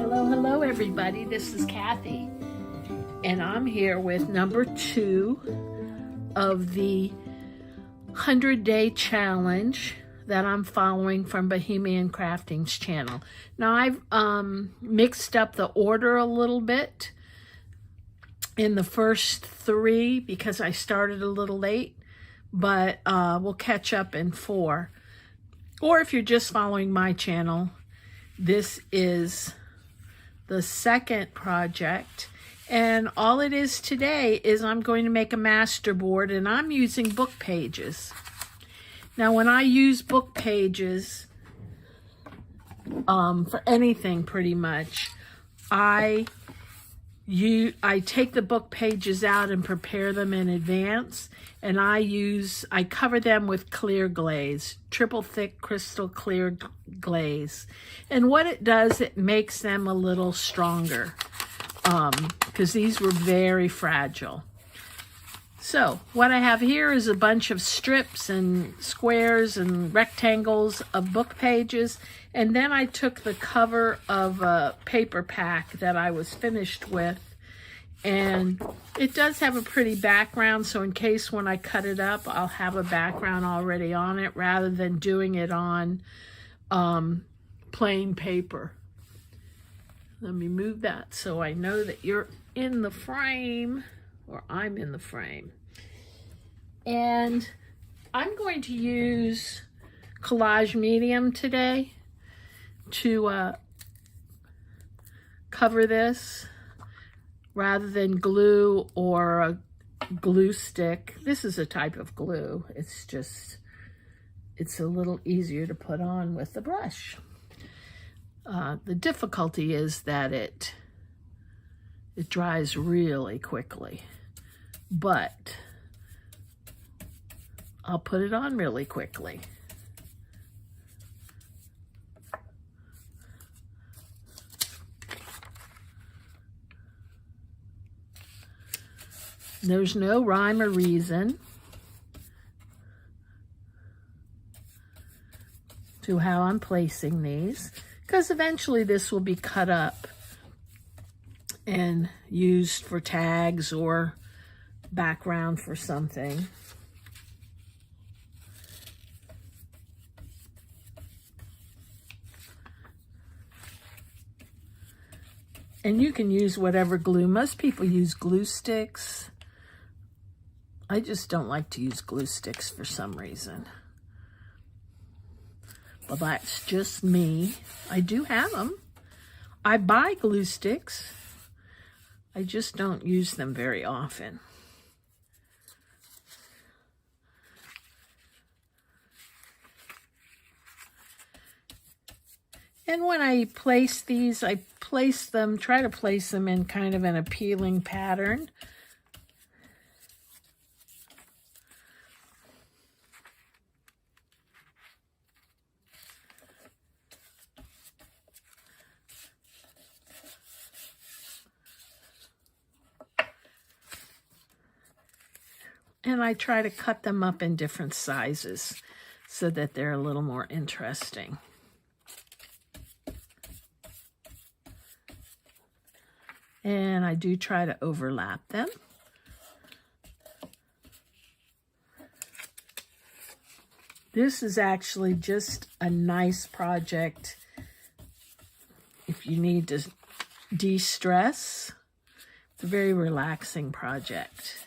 Hello everybody, this is Kathy, and I'm here with number 2 of the 100-day challenge that I'm following from Bohemian Crafting's channel. Now I've mixed up the order a little bit in the first 3 because I started a little late, but we'll catch up in 4. Or if you're just following my channel, this is the second project, and all it is today is I'm going to make a MasterBoard, and I'm using book pages. Now when I use book pages for anything pretty much, I take the book pages out and prepare them in advance, and I cover them with clear glaze, triple thick crystal clear glaze. And what it does, it makes them a little stronger because these were very fragile. So what I have here is a bunch of strips and squares and rectangles of book pages, and then I took the cover of a paper pack that I was finished with, and it does have a pretty background, so in case when I cut it up I'll have a background already on it rather than doing it on plain paper. Let me move that so I know that you're in the frame, or I'm in the frame. And I'm going to use collage medium today to cover this rather than glue or a glue stick. This is a type of glue. It's a little easier to put on with the brush. The difficulty is that it dries really quickly, but I'll put it on really quickly. There's no rhyme or reason to how I'm placing these, because eventually this will be cut up and used for tags or background for something. And you can use whatever glue. Most people use glue sticks. I just don't like to use glue sticks for some reason. But that's just me. I do have them. I buy glue sticks. I just don't use them very often. And when I place these, I try to place them in kind of an appealing pattern. And I try to cut them up in different sizes so that they're a little more interesting. And I do try to overlap them. This is actually just a nice project if you need to de-stress. It's a very relaxing project.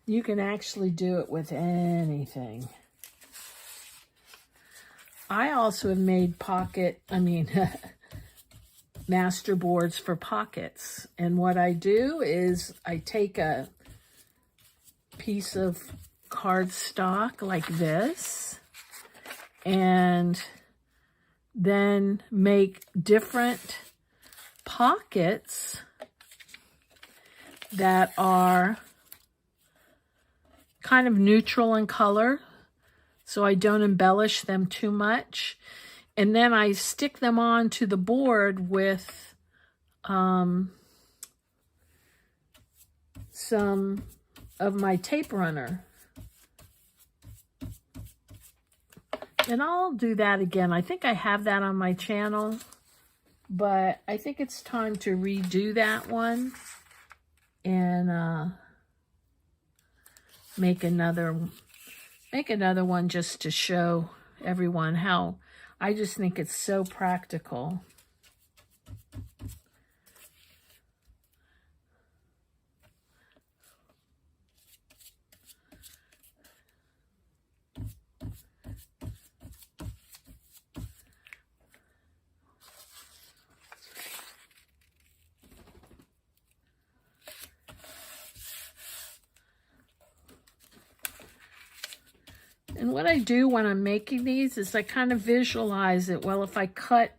You can actually do it with anything. I also have made MasterBoards for pockets. And what I do is I take a piece of cardstock like this and then make different pockets that are kind of neutral in color, so I don't embellish them too much. And then I stick them onto the board with some of my tape runner And I'll do that again. I think I have that on my channel, but I think it's time to redo that one and make another one just to show everyone how I just think it's so practical. And what I do when I'm making these is I kind of visualize it. Well, if I cut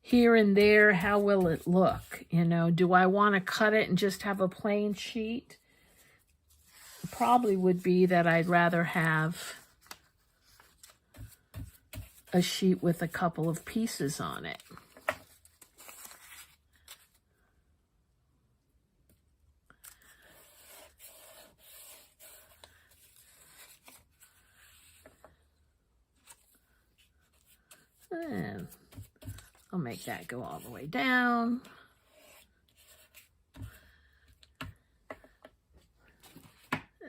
here and there, how will it look? You know, do I want to cut it and just have a plain sheet? Probably would be that I'd rather have a sheet with a couple of pieces on it. And I'll make that go all the way down.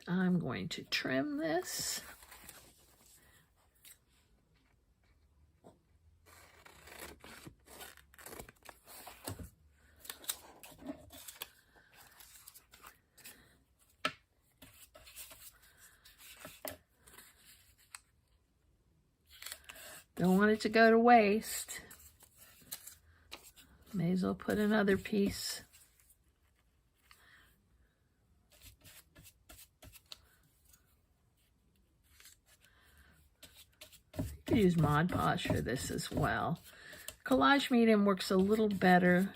I'm going to trim this. Don't want it to go to waste. May as well put another piece. You could use Mod Podge for this as well. Collage medium works a little better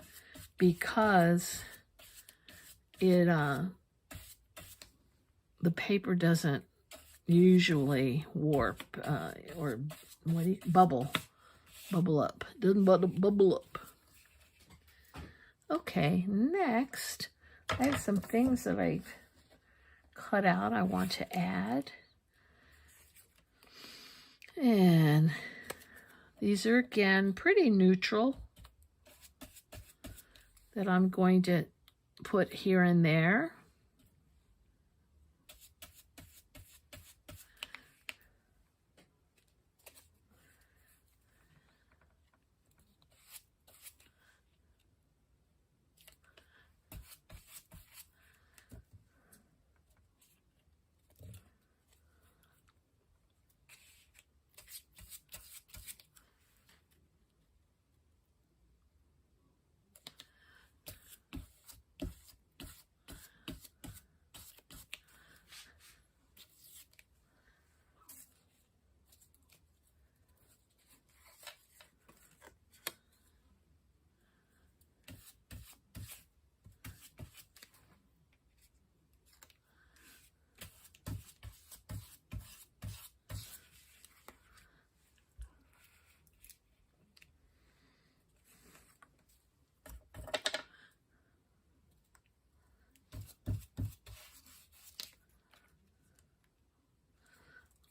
because it the paper doesn't usually warp or bubble up. Doesn't bubble up. Okay, next I have some things that I've cut out I want to add. And these are again pretty neutral that I'm going to put here and there.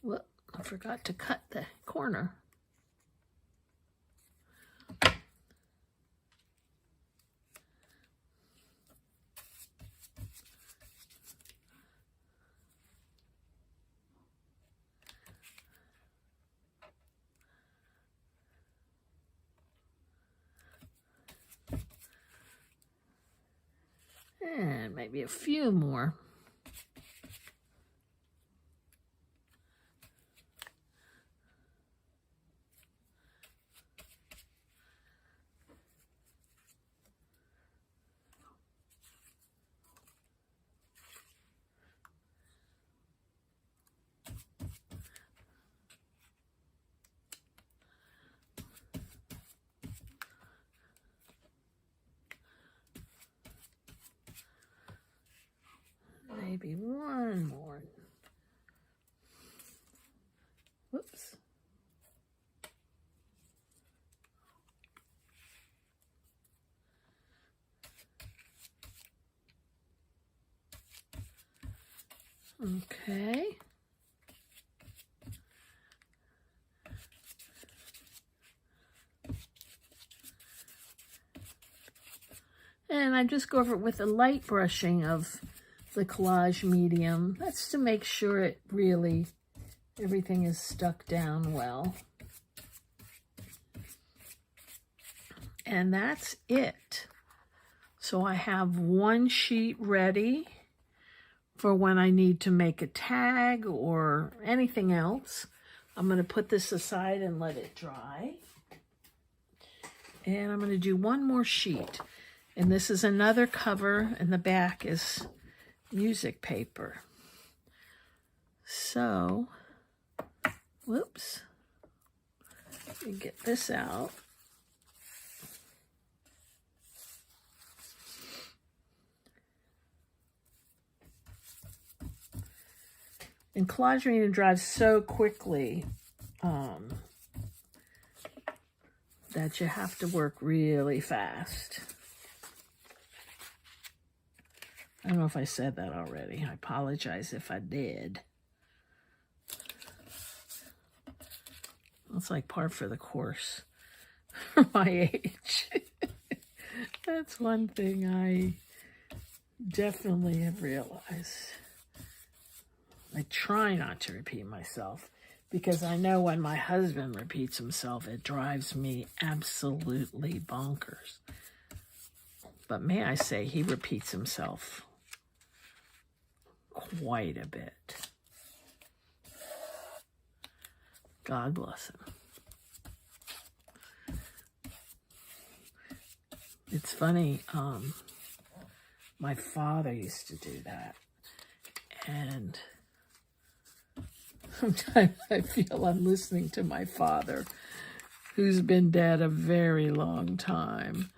Whoop, I forgot to cut the corner. And maybe a few more. Maybe one more. Whoops. Okay. And I just go over it with a light brushing of the collage medium. That's to make sure it really, everything is stuck down well. And that's it. So I have one sheet ready for when I need to make a tag or anything else. I'm going to put this aside and let it dry. And I'm going to do one more sheet. And this is another cover, and the back is music paper. So, whoops. Let me get this out. And collage medium dries so quickly that you have to work really fast. I don't know if I said that already. I apologize if I did. It's like par for the course for my age. That's one thing I definitely have realized. I try not to repeat myself because I know when my husband repeats himself, it drives me absolutely bonkers. But may I say, he repeats himself quite a bit. God bless him. It's funny, my father used to do that. And sometimes I feel I'm listening to my father, who's been dead a very long time.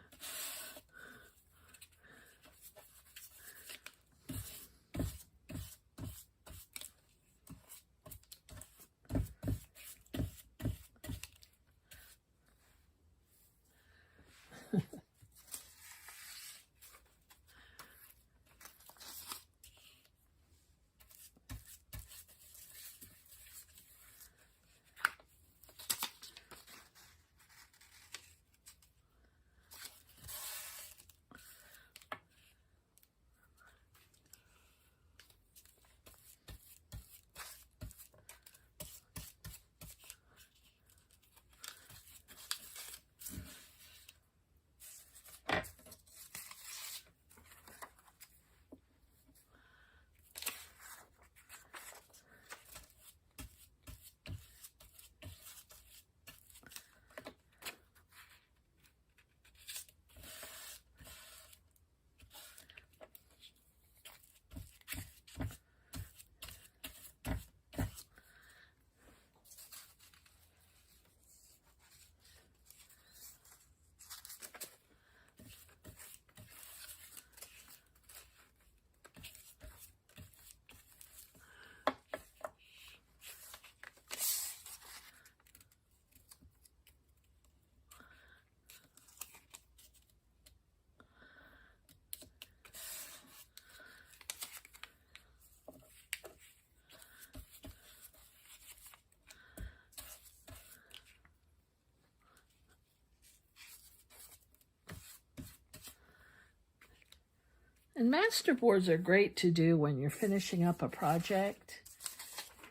And MasterBoards are great to do when you're finishing up a project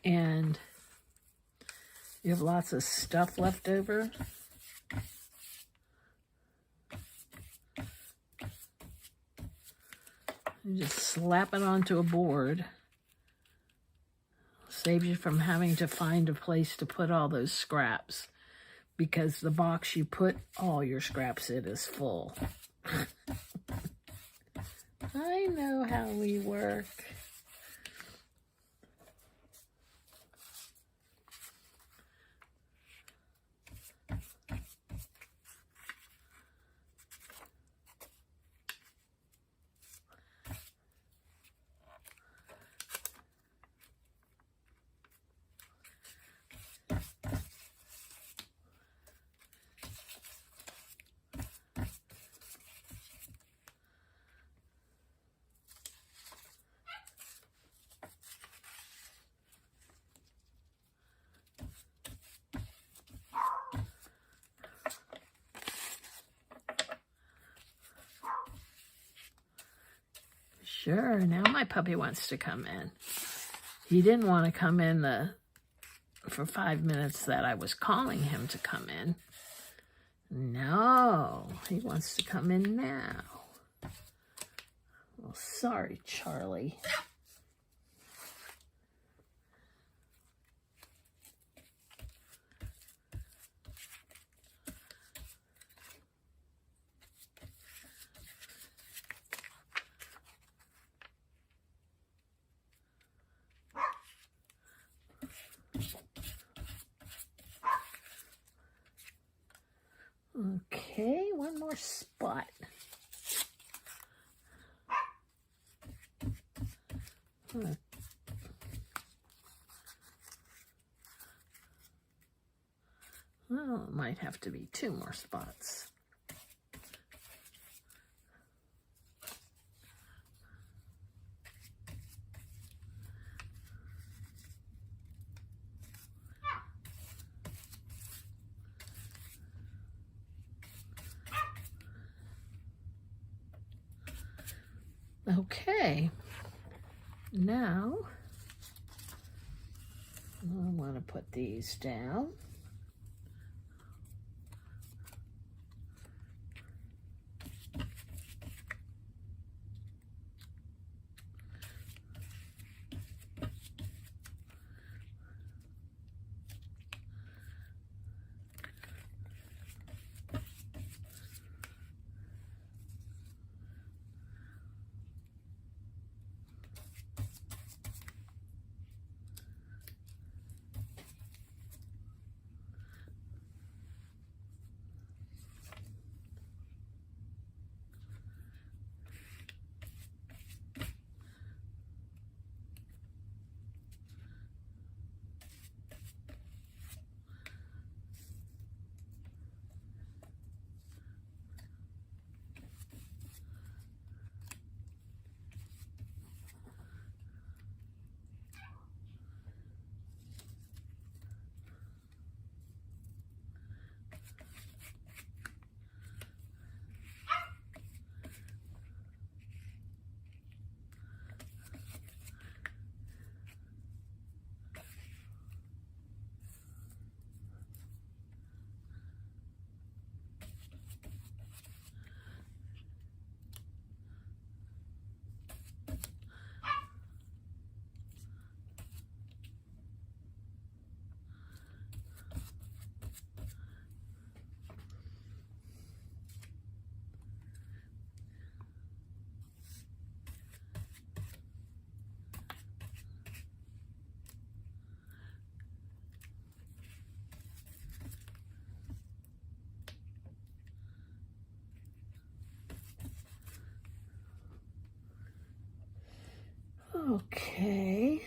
and you have lots of stuff left over. You just slap it onto a board. Saves you from having to find a place to put all those scraps, because the box you put all your scraps in is full. I know how we work. Sure, now my puppy wants to come in. He didn't want to come in for 5 minutes that I was calling him to come in. No, he wants to come in now. Well, sorry, Charlie. Okay, one more spot. Well, it might have to be 2 more spots. Okay, now I want to put these down. Okay.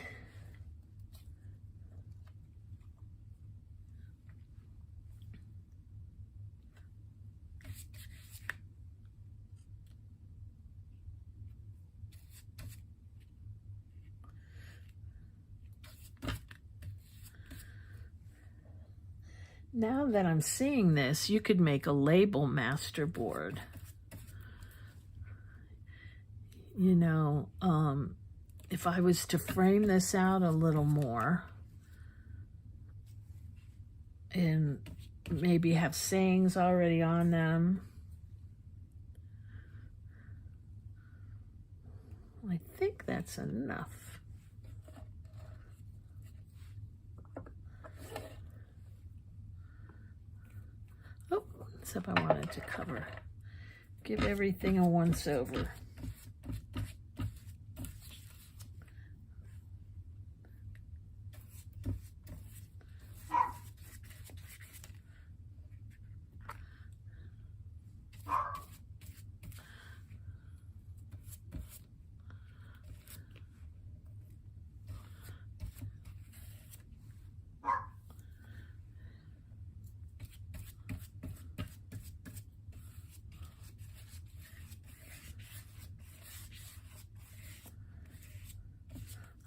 Now that I'm seeing this, you could make a label MasterBoard. You know, if I was to frame this out a little more and maybe have sayings already on them, I think that's enough. Oh, except I wanted to give everything a once over.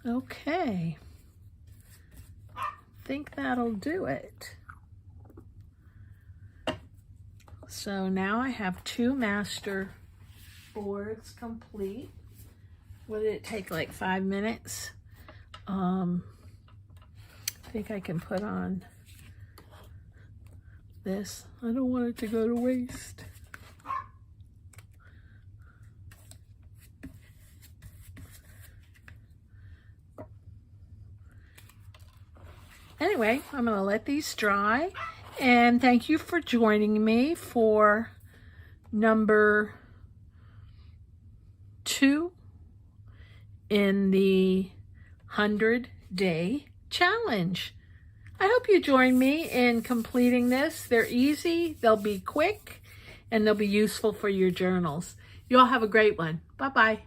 Okay, think that'll do it. So now I have 2 master boards complete. what did it take, like 5 minutes? I think I can put on this. I don't want it to go to waste. Anyway, I'm going to let these dry. And thank you for joining me for number 2 in the 100-day challenge. I hope you join me in completing this. They're easy, they'll be quick, and they'll be useful for your journals. You all have a great one. Bye-bye.